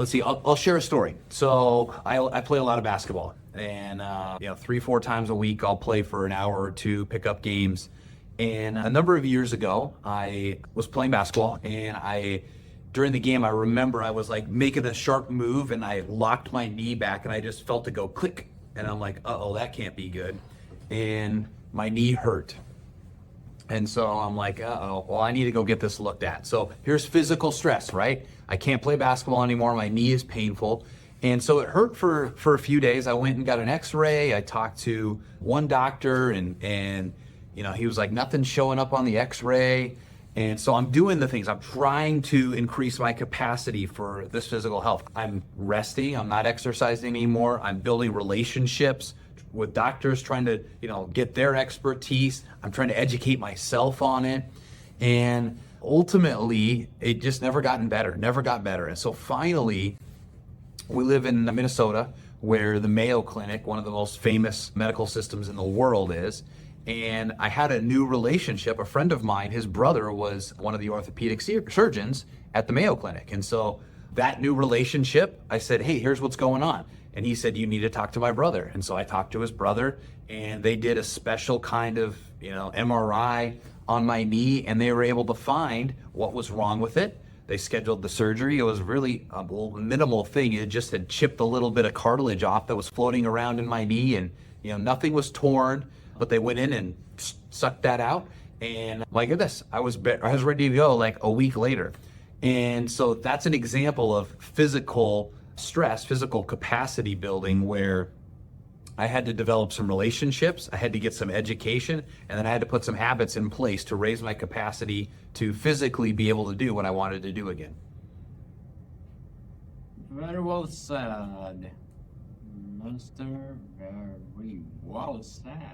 Let's see, I'll share a story. So I play a lot of basketball, and 3, 4 times a week I'll play for an hour or two, pick up games. And a number of years ago, I was playing basketball, and during the game, I remember I was like making a sharp move, and I locked my knee back, and I just felt it go click, and I'm like, uh-oh, that can't be good. And my knee hurt. And so I'm like, uh-oh, well, I need to go get this looked at. So here's physical stress, right? I can't play basketball anymore. My knee is painful. And so it hurt for a few days. I went and got an x-ray. I talked to one doctor and he was like, nothing's showing up on the x-ray. And so I'm doing the things. I'm trying to increase my capacity for this physical health. I'm resting. I'm not exercising anymore. I'm building relationships with doctors, trying to, get their expertise. I'm trying to educate myself on it. And ultimately, it just never got better. And so finally, we live in Minnesota, where the Mayo Clinic, one of the most famous medical systems in the world, is. And I had a new relationship. A friend of mine, his brother was one of the orthopedic surgeons at the Mayo Clinic. And so that new relationship, I said, hey, here's what's going on. And he said, you need to talk to my brother. And so I talked to his brother, and they did a special kind of, MRI on my knee, and they were able to find what was wrong with it. They scheduled the surgery. It was really a minimal thing. It just had chipped a little bit of cartilage off that was floating around in my knee, and, nothing was torn, but they went in and sucked that out. And my goodness, I was ready to go like a week later. And so that's an example of physical stress, physical capacity building, where I had to develop some relationships, I had to get some education, and then I had to put some habits in place to raise my capacity to physically be able to do what I wanted to do again. Very well said, Master. Very well said.